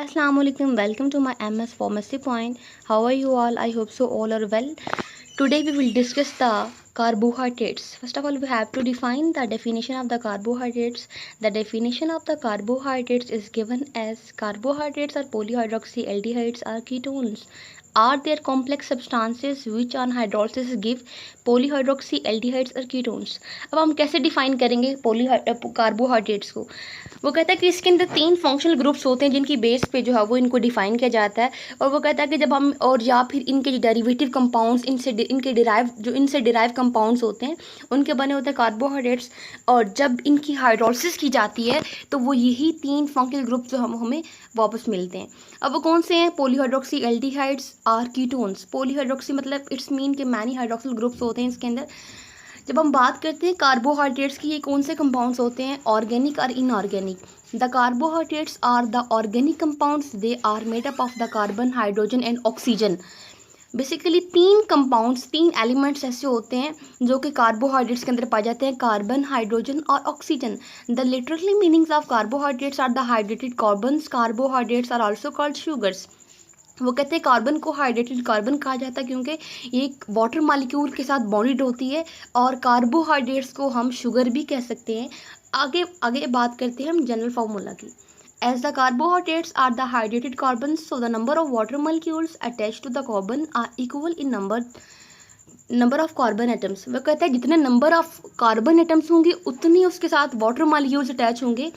Assalamualaikum. Welcome to my MS Pharmacy Point. How are you all? I hope so all are well. Today we will discuss the carbohydrates. First of all, we have to define the definition of the carbohydrates. The definition of the carbohydrates is given as carbohydrates are polyhydroxyaldehydes or ketones. Are there complex substances which on hydrolysis give polyhydroxyaldehydes और ketones. अब हम कैसे define करेंगे carbohydrates को। वो कहता है कि इसके अंदर 3 फंक्शनल ग्रुप्स होते हैं जिनकी बेस पे जो है वो इनको डिफाइन किया जाता है। और वो कहता है कि जब हम और या फिर इनके जो डेरिवेटिव कंपाउंड्स इनसे डिराइव कंपाउंड्स होते हैं उनके बने होते हैं कार्बोहाइड्रेट्स। और जब इनकी हाइड्रोलिसिस की जाती है तो वो यही 3 फंक्शनल ग्रुप जो हमें वापस मिलते हैं। अब वो कौन से हैं? पोलीहाइड्रोक्सीएल्डिहाइड्स और कीटोन्स। पोलीहाइड्रोक्सी मतलब इट्स मीन के मैनी हाइड्रोक्सिल ग्रुप्स होते हैं इसके अंदर। जब हम बात करते हैं कार्बोहाइड्रेट्स की, ये कौन से कंपाउंड्स होते हैं? ऑर्गेनिक और inorganic. The carbohydrates are the organic compounds, they are made up of the carbon, hydrogen and oxygen. Basically 3 compounds, 3 elements ऐसे होते हैं जो कि कार्बोहाइड्रेट्स के अंदर पाए जाते हैं, कार्बन, हाइड्रोजन और oxygen. The literally meanings of carbohydrates are the hydrated carbons. Carbohydrates are also called sugars. वो कहते हैं कार्बन को हाइड्रेटेड कार्बन कहा जाता है क्योंकि ये एक वाटर मॉलिक्यूल के साथ बॉन्डेड होती है। और कार्बोहाइड्रेट्स को हम शुगर भी कह सकते हैं। आगे आगे बात करते हैं हम जनरल फार्मूला की। As the carbohydrates are the hydrated carbons, so the number of water molecules attached to the carbon are equal in number of carbon atoms। वो कहता है जितने नंबर ऑफ कार्बन एटम्स होंगे उतनी उसके साथ वाटर मॉलिक्यूल्स अटैच होंगे।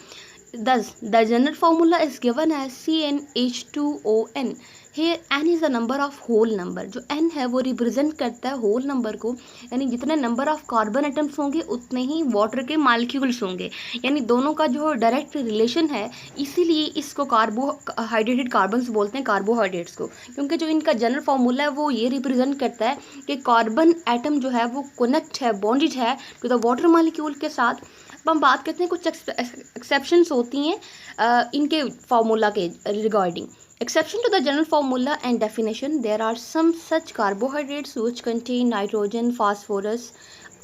Thus, the general formula is given as CnH2ON। Here n is the number of whole number। जो n है वो रिप्रेजेंट करता है होल नंबर को, यानी जितने नंबर ऑफ कार्बन एटम्स होंगे उतने ही वाटर के मॉलिक्यूल्स होंगे, यानी दोनों का जो डायरेक्ट रिलेशन है। इसीलिए इसको कार्बोहाइड्रेटेड कार्बन्स बोलते हैं, कार्बोहाइड्रेट्स को, क्योंकि जो इनका जनरल फार्मूला है वो ये रिप्रेजेंट करता है कि कार्बन एटम जो है वो कनेक्ट है, बॉन्डेड है टू द वाटर मॉलिक्यूल के साथ। अब हम बात करते हैं कुछ एक्सेप्शंस होती हैं इनके फार्मूला के regarding. Exception to the general formula and definition, there are some such carbohydrates which contain nitrogen, phosphorus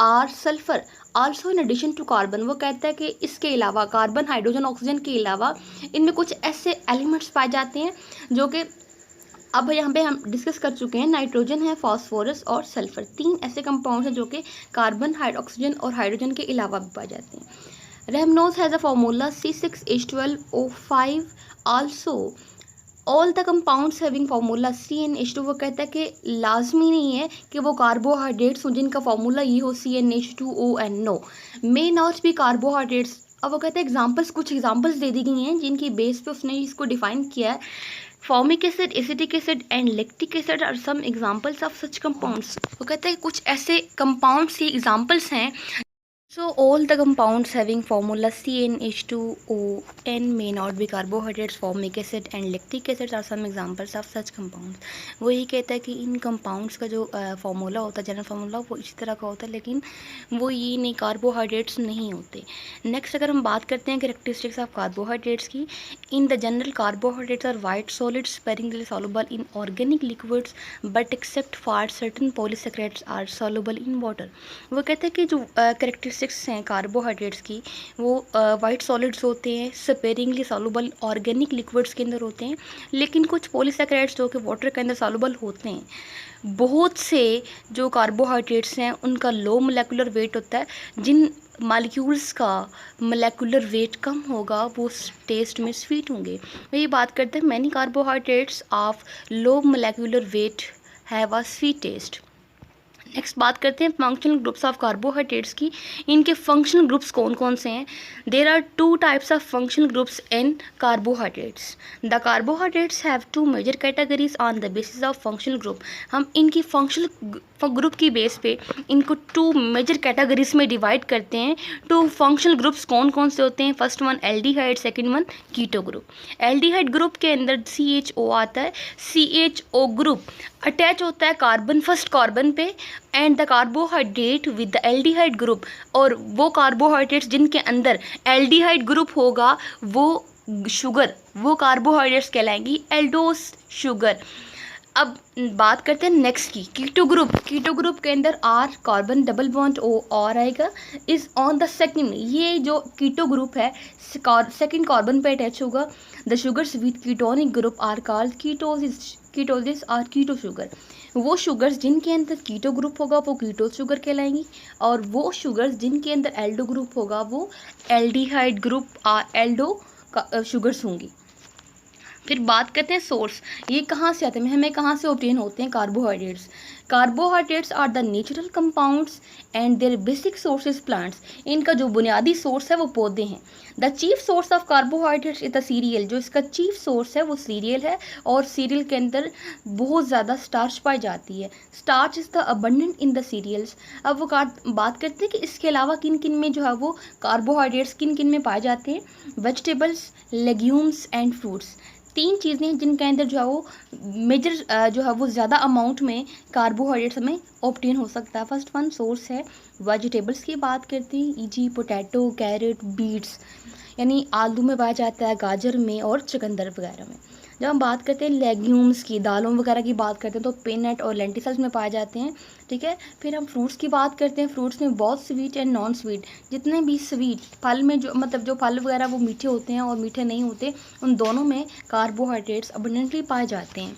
or sulfur also in addition to carbon। वो कहता है कि इसके अलावा कार्बन, हाइड्रोजन, ऑक्सीजन के अलावा इनमें कुछ ऐसे एलिमेंट्स पाए जाते हैं जो कि अब यहाँ पे हम डिस्कस कर चुके हैं। नाइट्रोजन है, फास्फोरस और सल्फर, 3 ऐसे कंपाउंड हैं जो कि कार्बन, ऑक्सीजन और हाइड्रोजन के अलावा भी पाए जाते हैं। Rhamnose has a formula C6H12O5 also all the compounds having formula CnH2। वो कहता है कि लाजमी नहीं है कि वो कार्बोहाइड्रेट्स हों जिनका फार्मूला ये हो CnH2ON। No, may not be carbohydrates. अब वो कहते हैं एग्जाम्पल्स, कुछ एग्जाम्पल्स दे दी गई हैं जिनकी बेस पे उसने इसको डिफाइन किया है। Formic acid, acetic acid and lactic acid are some examples of such compounds. वो कहते हैं कुछ ऐसे कंपाउंड्स के एग्जाम्पल्स हैं। So all the compounds having formula CnH2ON may not be carbohydrates। Formic acid and lactic acid are some examples of such compounds। वो ये कहता है कि इन कंपाउंड्स का जो फार्मूला होता है, जनरल फार्मूला, वो इसी तरह का होता है, लेकिन वो ये नहीं, कार्बोहाइड्रेट्स नहीं होते। नेक्स्ट अगर हम बात करते हैं कैरेक्टरिस्टिक्स ऑफ कार्बोहाइड्रेट्स की, in the general carbohydrates are white solids sparingly soluble in organic liquids but except for certain polysaccharides are soluble in water। वो कहते हैं कि जो कैरेक्टरिस्टिक्स हैं कार्बोहाइड्रेट्स की वो वाइट सॉलिड्स होते हैं, स्पेरिंगली सॉल्युबल ऑर्गेनिक लिक्विड्स के अंदर होते हैं, लेकिन कुछ पॉलीसैकेराइड्स जो कि वाटर के अंदर सॉल्युबल होते हैं। बहुत से जो कार्बोहाइड्रेट्स हैं उनका लो मोलेकुलर वेट होता है, जिन मॉलिक्यूल्स का मोलेकुलर वेट कम होगा वो टेस्ट में स्वीट होंगे। वही बात करते हैं many carbohydrates of low molecular weight have a sweet taste. Next बात करते हैं फंक्शनल ग्रुप्स ऑफ कार्बोहाइड्रेट्स की। इनके फंक्शनल ग्रुप्स कौन कौन से हैं? There are 2 types of functional groups in carbohydrates. The carbohydrates have 2 major categories on the basis of functional group. हम इनकी फंक्शनल ग्रुप की बेस पे इनको 2 मेजर कैटेगरीज में डिवाइड करते हैं। 2 फंक्शनल ग्रुप्स कौन कौन से होते हैं? First one aldehyde, second one keto group. Aldehyde group के अंदर CHO आता है। CHO ग्रुप अटैच होता है कार्बन, फर्स्ट कार्बन पे, and the carbohydrate with the aldehyde group. और वो कार्बोहाइड्रेट्स जिनके अंदर एल्डिहाइड ग्रुप होगा वो शुगर, वो कार्बोहाइड्रेट्स कहलाएंगी एल्डोस शुगर। अब बात करते हैं नेक्स्ट की कीटो ग्रुप। कीटो ग्रुप के अंदर R carbon double bond O और आएगा, इज ऑन द सेकंड। ये जो कीटो ग्रुप है सेकंड कार्बन पे अटैच होगा। The sugars with ketonic group are called ketosis और कीटो शुगर। वो शुगर्स जिनके अंदर कीटो ग्रुप होगा वो कीटो शुगर कहलाएंगी, और वो शुगर्स जिनके अंदर एल्डो ग्रुप होगा वो एल्डिहाइड ग्रुप एल्डो शुगर्स होंगी। फिर बात करते हैं सोर्स, ये कहाँ से आते हैं, हमें कहाँ से ऑब्टेन होते हैं carbohydrates. Carbohydrates are the natural compounds and their basic sources plants. इनका जो बुनियादी सोर्स है वो पौधे हैं। The chief source of carbohydrates is the cereal. जो इसका चीफ सोर्स है वो सीरियल है, और सीरियल के अंदर बहुत ज़्यादा स्टार्च पाई जाती है। Starch is the abundant in the cereals. अब वो बात करते हैं कि इसके अलावा किन किन में जो है वो कार्बोहाइड्रेट्स किन किन में पाए जाते हैं। Vegetables, legumes and fruits. 3 चीज़ें हैं जिनके अंदर जो है वो मेजर जो है वो ज़्यादा अमाउंट में कार्बोहाइड्रेट्स हमें ऑब्टेन हो सकता है। फर्स्ट वन सोर्स है वेजिटेबल्स की बात करते हैं, ई.जी. पोटैटो, कैरेट, बीट्स, यानी आलू में पाया जाता है, गाजर में और चुकंदर वगैरह में। जब हम बात करते हैं लेग्यूम्स की, दालों वगैरह की बात करते हैं, तो पीनट और लेंटिल्स में पाए जाते हैं, ठीक है। फिर हम फ्रूट्स की बात करते हैं, फ्रूट्स में बहुत स्वीट एंड नॉन स्वीट, जितने भी स्वीट फल में जो मतलब जो फल वगैरह वो मीठे होते हैं और मीठे नहीं होते, उन दोनों में कार्बोहाइड्रेट्स अबंडेंटली पाए जाते हैं।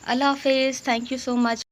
अल्लाह हाफिज़, थैंक यू सो मच।